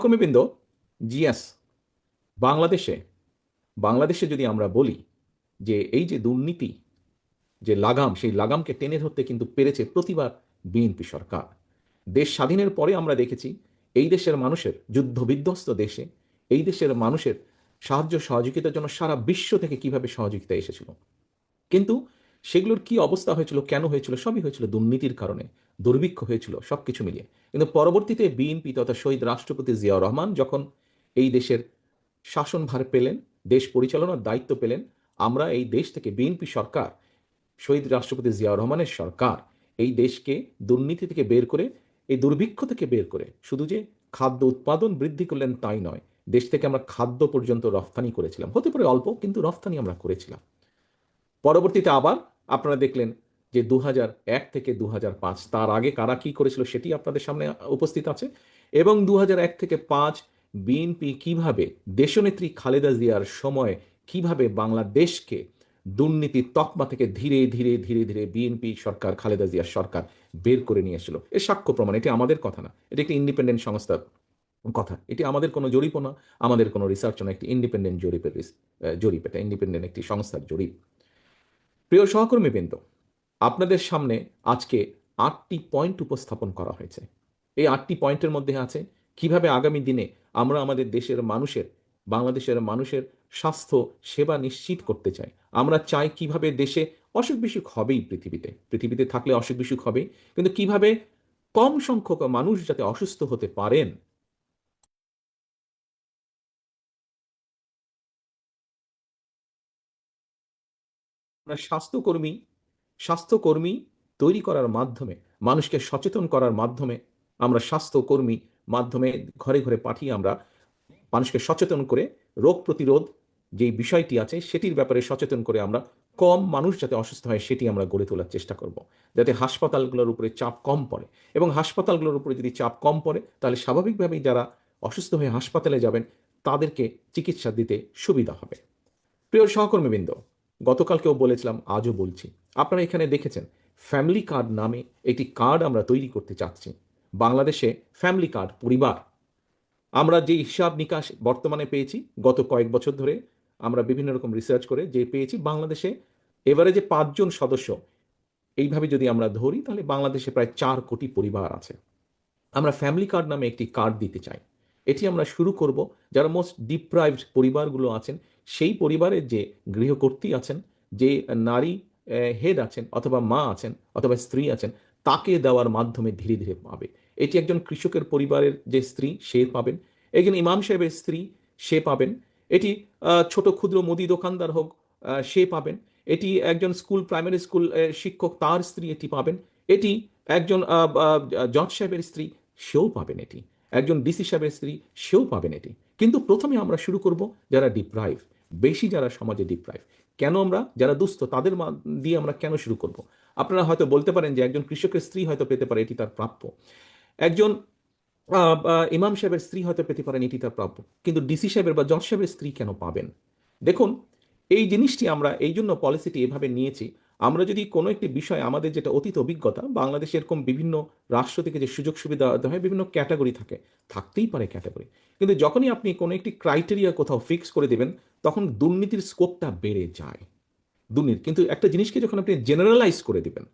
কর্মীবৃন্দ, GS বাংলাদেশে বাংলাদেশে যদি আমরা বলি যে এই যে দুর্নীতি, যে লাগাম, সেই লাগামকে টেনে ধরতে কিন্তু পেরেছে প্রতিবার বিএনপি সরকার। দেশ স্বাধীনের পরে আমরা দেখেছি এই দেশের মানুষের, যুদ্ধ বিধ্বস্ত দেশে এই দেশের মানুষের সাহায্য সহযোগিতার জন্য সারা বিশ্ব থেকে কিভাবে সহযোগিতা এসেছিল, কিন্তু সেগুলোর কি অবস্থা হয়েছিল, কেন হয়েছিল? সবই হয়েছিল দুর্নীতির কারণে, দুর্ভিক্ষ হয়েছিল, সবকিছু মিলিয়ে। কিন্তু পরবর্তীতে বিএনপি তথা শহীদ রাষ্ট্রপতি জিয়াউর রহমান যখন এই দেশের শাসনভার পেলেন, দেশ পরিচালনার দায়িত্ব পেলেন, আমরা এই দেশ থেকে, বিএনপি সরকার, শহীদ রাষ্ট্রপতি জিয়াউর রহমানের সরকার এই দেশকে দুর্নীতি থেকে বের করে, এই দুর্ভিক্ষ থেকে বের করে শুধু যে খাদ্য উৎপাদন বৃদ্ধি করলেন তাই নয়, দেশ থেকে আমরা খাদ্য পর্যন্ত রফতানি করেছিলাম। হতে পারে অল্প, কিন্তু রফতানি আমরা করেছিলাম। পরবর্তীতে আবার আপনারা দেখলেন যে 2001 থেকে 2005, তার আগে কারা কি করেছিল সেটি আপনাদের সামনে উপস্থিত আছে। এবং 2001 থেকে 5 বিএনপি কিভাবে দেশনেত্রী খালেদা জিয়ার সময় কিভাবে বাংলাদেশকে দুর্নীতির তকমা থেকে ধীরে ধীরে ধীরে ধীরে বিএনপি সরকার, খালেদা জিয়ার সরকার বের করে নিয়ে এসেছিল। এর সাক্ষ্য প্রমাণ, এটি আমাদের কথা না, এটি একটি ইন্ডিপেন্ডেন্ট সংস্থার কথা। এটি আমাদের কোনো জরিপ না, আমাদের কোনো রিসার্চ না, একটি ইন্ডিপেন্ডেন্ট জরিপ, এটা ইন্ডিপেন্ডেন্ট একটি সংস্থার জরিপ। প্রিয় সহকর্মীবৃন্দ, আপনাদের সামনে আজকে 8টি পয়েন্ট উপস্থাপন করা হয়েছে। এই 8টি পয়েন্টের মধ্যে আছে কিভাবে আগামী দিনে আমরা আমাদের দেশের মানুষের, বাংলাদেশের মানুষের স্বাস্থ্য সেবা নিশ্চিত করতে চাই। আমরা চাই কিভাবে দেশে, অসুখ বিসুখ হবেই, পৃথিবীতে থাকলে অসুখ বিসুখ হবেই, কিন্তু কিভাবে কম সংখ্যক মানুষ যাতে অসুস্থ হতে পারেন, আমরা স্বাস্থ্যকর্মী তৈরি করার মাধ্যমে, মানুষকে সচেতন করার মাধ্যমে, আমরা স্বাস্থ্যকর্মী মাধ্যমে ঘরে ঘরে পাঠিয়ে আমরা মানুষকে সচেতন করে রোগ প্রতিরোধ যে বিষয়টি আছে সেটির ব্যাপারে সচেতন করে আমরা কম মানুষ যাতে অসুস্থ হয় সেটি আমরা গড়ে তোলার চেষ্টা করব, যাতে হাসপাতালগুলোর উপরে চাপ কম পড়ে। এবং হাসপাতালগুলোর উপরে যদি চাপ কম পড়ে তাহলে স্বাভাবিকভাবেই যারা অসুস্থ হয়ে হাসপাতালে যাবেন তাদেরকে চিকিৎসা দিতে সুবিধা হবে। প্রিয় সহকর্মীবৃন্দ, গতকালকেও বলেছিলাম, আজও বলছি, আপনারা এখানে দেখেছেন ফ্যামিলি কার্ড নামে একটি কার্ড আমরা তৈরি করতে চাচ্ছি। বাংলাদেশে ফ্যামিলি কার্ড, পরিবার, আমরা যে হিসাব নিকাশ বর্তমানে পেয়েছি গত কয়েক বছর ধরে, আমরা বিভিন্ন রকম রিসার্চ করে যে পেয়েছি, বাংলাদেশে এভারেজে 5 জন সদস্য, এইভাবে যদি আমরা ধরি তাহলে বাংলাদেশে প্রায় 4 কোটি পরিবার আছে। আমরা ফ্যামিলি কার্ড নামে একটি কার্ড দিতে চাই। এটি আমরা শুরু করব যারা মোস্ট ডিপ্রাইভড পরিবারগুলো আছেন, সেই পরিবারের যে গৃহকর্ত্রী আছেন, যে নারী হেড আছেন, অথবা মা আছেন, অথবা স্ত্রী আছেন, তাকে দেওয়ার মাধ্যমে ধীরে ধীরে পাবে। এটি একজন কৃষকের পরিবারের যে স্ত্রী সে পাবেন, একজন ইমাম সাহেবের স্ত্রী সে পাবেন, এটি ছোট ক্ষুদ্র মুদি দোকানদার হোক সে পাবেন, এটি একজন প্রাইমারি স্কুল শিক্ষক তার স্ত্রী এটি পাবেন, এটি একজন জজ সাহেবের স্ত্রী সেও পাবেন, এটি একজন ডিসি সাহেবের স্ত্রী সেও পাবেন এটি। কিন্তু প্রথমে আমরা শুরু করব যারা ডিপ্রাইভ, বেশি যারা সমাজে ডিপ্রাইভ। কেন আমরা যারা দুস্থ তাদের দিয়ে আমরা কেন শুরু করব? আপনারা হয়তো বলতে পারেন যে একজন কৃষকের স্ত্রী হয়তো পেতে পারে, এটি তার প্রাপ্য। একজন ইমাম সাহেবের স্ত্রী হয়তো পেতে পারেন, এটি তার প্রাপ্য। কিন্তু ডিসি সাহেবের বা জজ সাহেবের স্ত্রী কেন পাবেন? দেখুন, এই জিনিসটি আমরা এই জন্য পলিসিটি এভাবে নিয়েছি। আমরা যদি কোনো একটি বিষয়, আমাদের যেটা অতীত অভিজ্ঞতা, বাংলাদেশে এরকম বিভিন্ন রাষ্ট্র থেকে যে সুযোগ সুবিধা দেওয়া হয়, বিভিন্ন ক্যাটাগরি থাকে, থাকতেই পারে ক্যাটাগরি, কিন্তু যখনই আপনি কোনো একটি ক্রাইটেরিয়া কোথাও ফিক্স করে দেবেন তখন দুর্নীতির স্কোপটা বেড়ে যায়। দুর্নীতি কিন্তু একটা জিনিসকে যখন আপনি জেনারেলাইজ করে দিবেন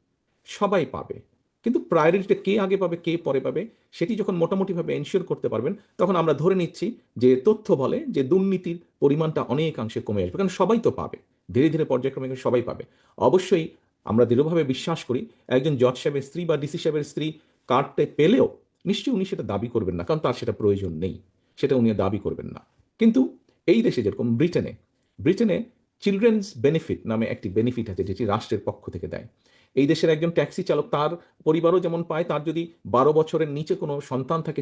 সবাই পাবে, কিন্তু প্রায়োরিটিটা কে আগে পাবে কে পরে পাবে সেটি যখন মোটামুটিভাবে এনশিওর করতে পারবেন, তখন আমরা ধরে নিচ্ছি যে তথ্য বলে যে দুর্নীতির পরিমাণটা অনেকাংশে কমে আসবে, কারণ সবাই তো পাবে, ধীরে ধীরে পর্যায়ক্রমে সবাই পাবে। অবশ্যই আমরা দৃঢ়ভাবে বিশ্বাস করি একজন জজ সাহেবের স্ত্রী বা ডিসি সাহেবের স্ত্রী কার্ডটা পেলেও নিশ্চয়ই উনি সেটা দাবি করবেন না, কারণ তার সেটা প্রয়োজন নেই, সেটা উনি দাবি করবেন না। কিন্তু এই দেশে যেরকম ব্রিটেনে ব্রিটেনে চিলড্রেন্স বেনিফিট নামে একটি বেনিফিট আছে যেটি রাষ্ট্রের পক্ষ থেকে দেয়। এই দেশের একজন ট্যাক্সি চালক, তার পরিবারও যেমন পায়, তার যদি 12 বছরের নিচে কোনো সন্তান থাকে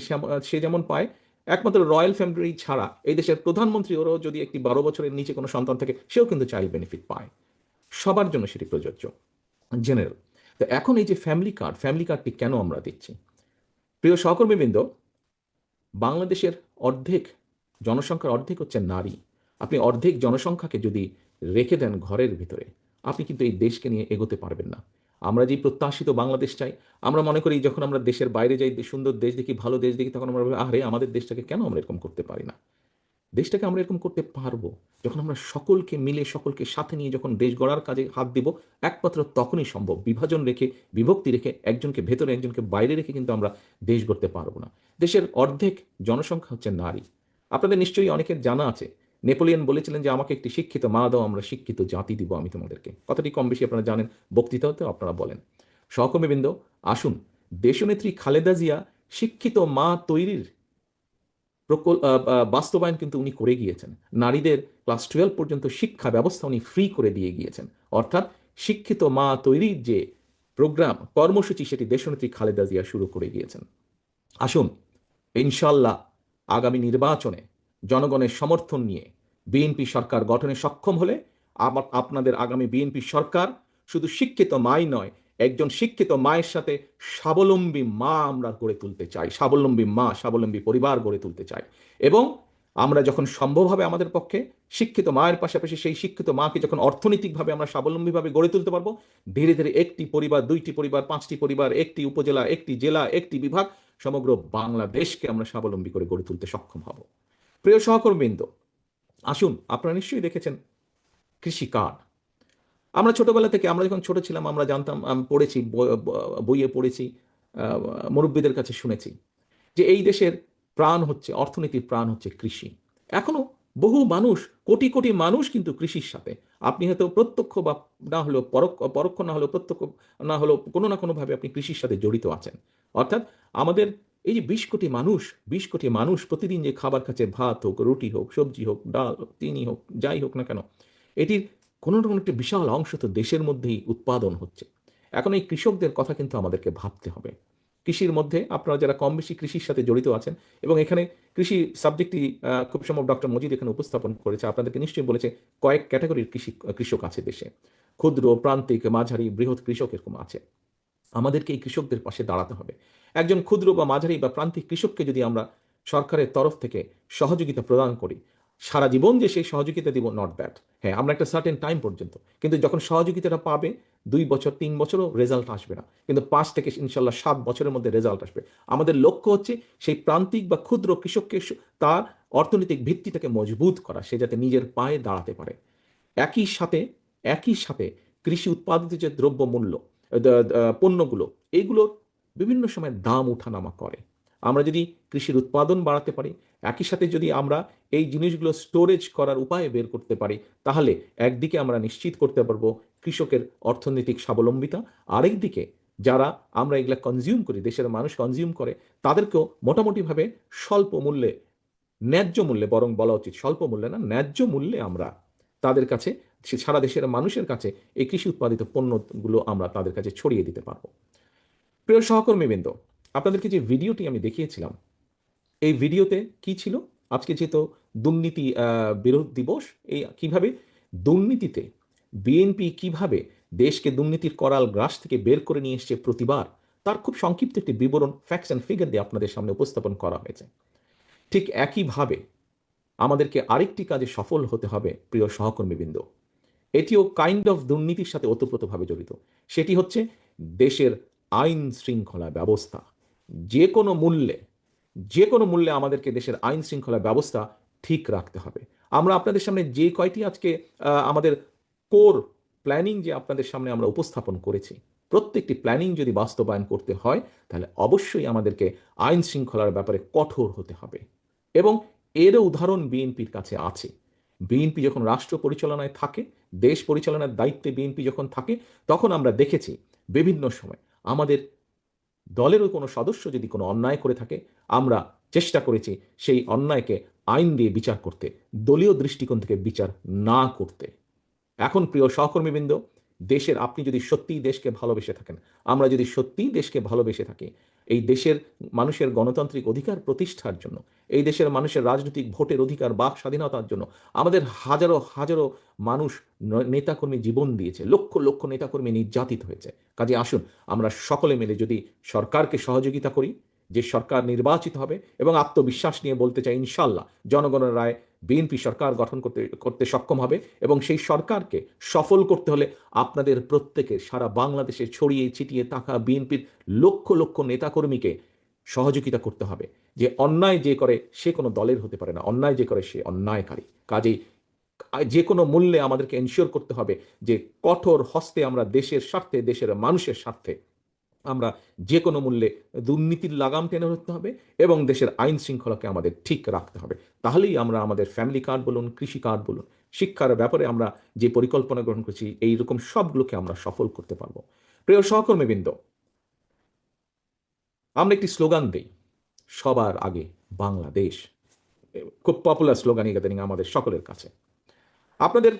সে যেমন পায়, একমাত্র রয়্যাল ফ্যামিলি ছাড়া এই দেশের প্রধানমন্ত্রী ওরও যদি একটি 12 বছরের নিচে কোনো সন্তান থাকে সেও কিন্তু চাইল্ড বেনিফিট পায়। সবার জন্য সেটি প্রযোজ্য, জেনারেল। তো এখন এই যে ফ্যামিলি কার্ডটি কেন আমরা দিচ্ছি? প্রিয় সহকর্মীবৃন্দ, বাংলাদেশের অর্ধেক জনসংখ্যার অর্ধেক হচ্ছে নারী। আপনি অর্ধেক জনসংখ্যাকে যদি রেখে দেন ঘরের ভিতরে, আপনি কিন্তু এই দেশকে নিয়ে এগোতে পারবেন না। আমরা যেই প্রত্যাশিত বাংলাদেশ চাই, আমরা মনে করি যখন আমরা দেশের বাইরে যাই, সুন্দর দেশ দেখি, ভালো দেশ দেখি, তখন আমরা ভাবি, আরে আমাদের দেশটাকে কেন আমরা এরকম করতে পারি না? দেশটাকে আমরা এরকম করতে পারবো যখন আমরা সকলকে মিলে, সকলকে সাথে নিয়ে যখন দেশ গড়ার কাজে হাত দিব। একমাত্র তখনই সম্ভব। বিভাজন রেখে, বিভক্তি রেখে, একজনকে ভেতরে একজনকে বাইরে রেখে কিন্তু আমরা দেশ গড়তে পারবো না। দেশের অর্ধেক জনসংখ্যা হচ্ছে নারী। আপনাদের নিশ্চয়ই অনেকের জানা আছে, নেপোলিয়ন বলেছিলেন যে আমাকে একটি শিক্ষিত মা দাও, আমরা শিক্ষিত জাতি দিব আমি তোমাদেরকে। কথাটি কম বেশি আপনারা জানেন, বক্তৃতাতেও আপনারা বলেন। সহকর্মীবৃন্দ, আসুন, দেশনেত্রী খালেদা জিয়া শিক্ষিত মা তৈরির বাস্তবায়ন কিন্তু উনি করে গিয়েছেন। নারীদের ক্লাস 12 পর্যন্ত শিক্ষা ব্যবস্থা উনি ফ্রি করে দিয়ে গিয়েছেন। অর্থাৎ শিক্ষিত মা তৈরির যে প্রোগ্রাম, কর্মসূচি, সেটি দেশনেত্রী খালেদা জিয়া শুরু করে গিয়েছেন। আসুন, ইনশাল্লাহ আগামী নির্বাচনে জনগণের সমর্থন নিয়ে বিএনপি সরকার গঠনে সক্ষম হলে আপনাদের আগামী বিএনপি সরকার শুধু শিক্ষিত মাই নয়, একজন শিক্ষিত মায়ের সাথে স্বাবলম্বী মা আমরা গড়ে তুলতে চাই, স্বাবলম্বী মা, স্বাবলম্বী পরিবার গড়ে তুলতে চাই। এবং আমরা যখন সম্ভব হবে আমাদের পক্ষে, শিক্ষিত মায়ের পাশাপাশি সেই শিক্ষিত মাকে যখন অর্থনৈতিকভাবে আমরা স্বাবলম্বীভাবে গড়ে তুলতে পারবো, ধীরে ধীরে একটি পরিবার, দুইটি পরিবার, পাঁচটি পরিবার, একটি উপজেলা, একটি জেলা, একটি বিভাগ, সমগ্র বাংলাদেশকে আমরা স্বাবলম্বী করে গড়ে তুলতে সক্ষম হব। প্রিয় সহকর্মীবৃন্দ, আসুন, আপনারা নিশ্চয়ই দেখেছেন কৃষি কার্ড। আমরা ছোটবেলা থেকে, আমরা যখন ছোট ছিলাম, আমরা জানতাম, পড়েছি, বইয়ে পড়েছি, মুরব্বীদের কাছে শুনেছি যে এই দেশের প্রাণ হচ্ছে, অর্থনীতির প্রাণ হচ্ছে কৃষি। এখনো বহু মানুষ, কোটি কোটি মানুষ কিন্তু কৃষির সাথে, আপনি হয়তো প্রত্যক্ষ বা না হলেও পরোক্ষ না হলেও প্রত্যক্ষ না হলেও কোনো না কোনোভাবে আপনি কৃষির সাথে জড়িত আছেন। অর্থাৎ আমাদের এই যে 20 কোটি মানুষ, 20 কোটি মানুষ প্রতিদিন যে খাবার খাচ্ছে, ভাত হোক, রুটি হোক, সবজি হোক, ডাল হোক, চিনি হোক, যাই হোক না কেন, এটির কোনো না কোনো একটি বিশাল অংশ তো দেশের মধ্যেই উৎপাদন হচ্ছে। এখন এই কৃষকদের কথা কিন্তু আমাদেরকে ভাবতে হবে। কৃষির মধ্যে আপনারা যারা কম বেশি কৃষির সাথে জড়িত আছেন, এবং এখানে কৃষি সাবজেক্টটি খুব সম্ভব ডক্টর মজিদ এখানে উপস্থাপন করেছে, আপনাদেরকে নিশ্চয়ই বলেছে কয়েক ক্যাটাগরির কৃষক আছে দেশে। ক্ষুদ্র, প্রান্তিক, মাঝারি, বৃহৎ কৃষক এরকম আছে। আমাদেরকে এই কৃষকদের পাশে দাঁড়াতে হবে। একজন ক্ষুদ্র বা মাঝারি বা প্রান্তিক কৃষককে যদি আমরা সরকারের তরফ থেকে সহযোগিতা প্রদান করি, সারা জীবন যে সেই সহযোগিতা দিব, নট দ্যাট। হ্যাঁ, আমরা একটা সার্টেন টাইম পর্যন্ত, কিন্তু যখন সহযোগিতাটা পাবে 2 বছর, 3 বছরও রেজাল্ট আসবে না, কিন্তু 5 থেকে ইনশাল্লাহ 7 বছরের মধ্যে রেজাল্ট আসবে। আমাদের লক্ষ্য হচ্ছে সেই প্রান্তিক বা ক্ষুদ্র কৃষককে, তার অর্থনৈতিক ভিত্তিটাকে মজবুত করা, সে যাতে নিজের পায়ে দাঁড়াতে পারে। একই সাথে, একই সাথে কৃষি উৎপাদিত যে দ্রব্যমূল্য, পণ্যগুলো, এইগুলোর বিভিন্ন সময় দাম উঠানামা করে। আমরা যদি কৃষির উৎপাদন বাড়াতে পারি, একই সাথে যদি আমরা এই জিনিসগুলো স্টোরেজ করার উপায় বের করতে পারি, তাহলে একদিকে আমরা নিশ্চিত করতে পারবো কৃষকের অর্থনৈতিক স্বাবলম্বিতা, আরেকদিকে যারা আমরা এগুলা কনজিউম করি, দেশের মানুষ কনজিউম করে, তাদেরকেও মোটামুটিভাবে স্বল্প মূল্যে, ন্যায্য মূল্যে, বরং বলা উচিত স্বল্প মূল্যে না, ন্যায্য মূল্যে আমরা তাদের কাছে, সারা দেশের মানুষের কাছে এই কৃষি উৎপাদিত পণ্যগুলো আমরা তাদের কাছে ছড়িয়ে দিতে পারবো। প্রিয় সহকর্মীবৃন্দ, আপনাদেরকে যে ভিডিওটি আমি দেখিয়েছিলাম, এই ভিডিওতে কি ছিল? আজকে যেহেতু দুর্নীতি বিরোধ দিবস, এই কিভাবে দুর্নীতিতে বিএনপি কিভাবে দেশকে দুর্নীতির করাল গ্রাস থেকে বের করে নিয়ে এসছে প্রতিবার, তার খুব সংক্ষিপ্ত একটি বিবরণ, ফ্যাক্টস অ্যান্ড ফিগার দিয়ে আপনাদের সামনে উপস্থাপন করা হয়েছে। ঠিক একইভাবে আমাদেরকে আরেকটি কাজে সফল হতে হবে প্রিয় সহকর্মীবৃন্দ, এটিও কাইন্ড অফ দুর্নীতির সাথে ওতপ্রোতভাবে জড়িত। সেটি হচ্ছে দেশের আইন শৃঙ্খলা ব্যবস্থা। যে কোনো মূল্যে, যে কোনো মূল্যে আমাদেরকে দেশের আইন শৃঙ্খলা ব্যবস্থা ঠিক রাখতে হবে। আমরা আপনাদের সামনে যে কয়টি আজকে আমাদের কোর প্ল্যানিং যে আপনাদের সামনে আমরা উপস্থাপন করেছি, প্রত্যেকটি প্ল্যানিং যদি বাস্তবায়ন করতে হয়, তাহলে অবশ্যই আমাদেরকে আইন শৃঙ্খলার ব্যাপারে কঠোর হতে হবে। এবং এরও উদাহরণ বিএনপির কাছে আছে। বিএনপি যখন রাষ্ট্র পরিচালনায় থাকে, দেশ পরিচালনার দায়িত্বে বিএনপি যখন থাকে, তখন আমরা দেখেছি বিভিন্ন সময় আমাদের দলেরও কোনো সদস্য যদি কোনো অন্যায় করে থাকে, আমরা চেষ্টা করেছি সেই অন্যায়কে আইন দিয়ে বিচার করতে, দলীয় দৃষ্টিকোণ থেকে বিচার না করতে। এখন প্রিয় সহকর্মীবৃন্দ, দেশের, আপনি যদি সত্যিই দেশকে ভালোবেসে থাকেন, আমরা যদি সত্যিই দেশকে ভালোবেসে থাকি, এই দেশের মানুষের গণতান্ত্রিক অধিকার প্রতিষ্ঠার জন্য, এই দেশের মানুষের রাজনৈতিক ভোটের অধিকার, বাক স্বাধীনতার জন্য আমাদের হাজারো হাজারো মানুষ, নেতাকর্মী জীবন দিয়েছে, লক্ষ লক্ষ নেতাকর্মী নির্যাতিত হয়েছে। কাজে আসুন, আমরা সকলে মিলে যদি সরকারকে সহযোগিতা করি, যে সরকার নির্বাচিত হবে, এবং আত্মবিশ্বাস নিয়ে বলতে চাই ইনশাল্লাহ জনগণের রায় বিএনপি সরকার গঠন করতে করতে সক্ষম হবে, এবং সেই সরকারকে সফল করতে হলে আপনাদের প্রত্যেকের সারা বাংলাদেশে ছড়িয়ে ছিটিয়ে থাকা বিএনপির লক্ষ লক্ষ নেতাকর্মীকে সহযোগিতা করতে হবে। যে অন্যায় যে করে সে কোনো দলের হতে পারে না, অন্যায় যে করে সে অন্যায়কারী। কাজেই যে কোনো মূল্যে আমাদেরকে এনশিওর করতে হবে যে কঠোর হস্তে আমরা দেশের স্বার্থে, দেশের মানুষের স্বার্থে আমরা যে কোনো মূল্যে দুর্নীতির লাগাম টেনে ধরতে হবে, এবং দেশের আইন শৃঙ্খলাকে আমাদের ঠিক রাখতে হবে। তাহলেই আমরা আমাদের ফ্যামিলি কার্ড বলুন, কৃষি কার্ড বলুন, শিক্ষার ব্যাপারে আমরা যে পরিকল্পনা গ্রহণ করছি, এইরকম সবগুলোকে আমরা সফল করতে পারবো। প্রিয় সহকর্মীবৃন্দ, আমরা একটি স্লোগান দিই, সবার আগে বাংলাদেশ। খুব পপুলার স্লোগান ইদানিং আমাদের সকলের কাছে। আপনাদের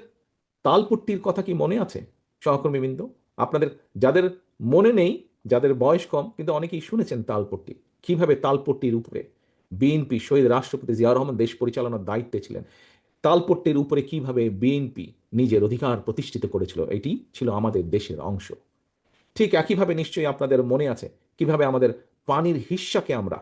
তালপট্টির কথা কি মনে আছে সহকর্মীবৃন্দ? আপনাদের যাদের মনে নেই, যাদের বয়স কম, কিন্তু অনেকেই শুনেছেন তালপট্টি। কিভাবে তালপট্টির উপরে বিএনপি, শহীদ রাষ্ট্রপতি জিয়াউর রহমান দেশ পরিচালনার দায়িত্বে ছিলেন, তালপট্টির উপরে কিভাবে বিএনপি নিজের অধিকার প্রতিষ্ঠিত করেছিল, এটি ছিল আমাদের দেশের অংশ। ঠিক একইভাবে নিশ্চয়ই আপনাদের মনে আছে কিভাবে আমাদের পানির হিস্যাকে আমরা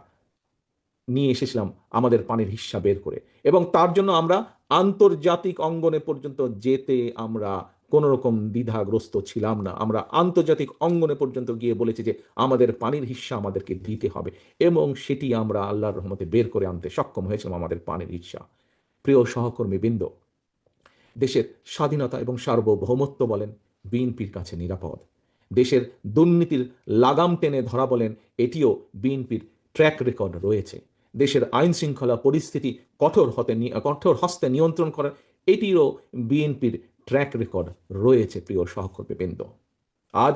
নিয়ে এসেছিলাম, আমাদের পানির হিস্যা বের করে, এবং তার জন্য আমরা আন্তর্জাতিক অঙ্গনে পর্যন্ত যেতে আমরা কোনো রকম দ্বিধাগ্রস্ত ছিলাম না। আমরা আন্তর্জাতিক অঙ্গনে পর্যন্ত গিয়ে বলেছি যে আমাদের পানির হিস্যা আমাদেরকে দিতে হবে, এবং সেটি আমরা আল্লাহর রহমতে বের করে আনতে সক্ষম হয়েছিলাম, আমাদের পানির হিস্যা। প্রিয় সহকর্মী বৃন্দ, দেশের স্বাধীনতা এবং সার্বভৌমত্ব বলেন বিএনপির কাছে নিরাপদ। দেশের দুর্নীতির লাগাম টেনে ধরা বলেন, এটিও বিএনপির ট্র্যাক রেকর্ড রয়েছে। দেশের আইন শৃঙ্খলা পরিস্থিতি কঠোর হস্তে নিয়ন্ত্রণ করার, এটিরও বিএনপির ট্র্যাক রেকর্ড রয়েছে। প্রিয় সহকর্মীবৃন্দ, আজ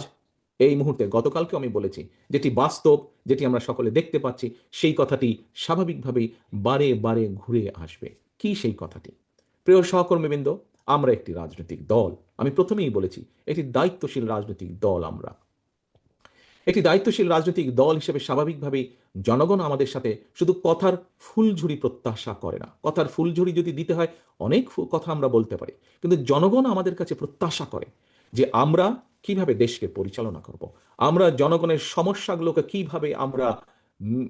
এই মুহূর্তে, গতকালকে আমি বলেছি, যেটি বাস্তব, যেটি আমরা সকলে দেখতে পাচ্ছি, সেই কথাটি স্বাভাবিকভাবেই বারে বারে ঘুরে আসবে। কি সেই কথাটি? প্রিয় সহকর্মীবৃন্দ, আমরা একটি রাজনৈতিক দল। আমি প্রথমেই বলেছি, একটি দায়িত্বশীল রাজনৈতিক দল। আমরা একটি দায়িত্বশীল রাজনৈতিক দল হিসেবে স্বাভাবিকভাবেই জনগণ আমাদের সাথে শুধু কথার ফুলঝুরি প্রত্যাশা করে না। কথার ফুলঝুরি যদি দিতে হয়, অনেক কথা আমরা বলতে পারি, কিন্তু জনগণ আমাদের কাছে প্রত্যাশা করে যে আমরা কিভাবে দেশকে পরিচালনা করব, আমরা জনগণের সমস্যাগুলোকে কিভাবে আমরা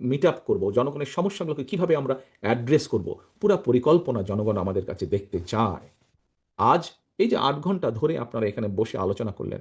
মিট আপ করবো, জনগণের সমস্যাগুলোকে কিভাবে আমরা অ্যাড্রেস করব, পুরো পরিকল্পনা জনগণ আমাদের কাছে দেখতে চায়। আজ এই যে 8 ঘন্টা ধরে আপনারা এখানে বসে আলোচনা করলেন,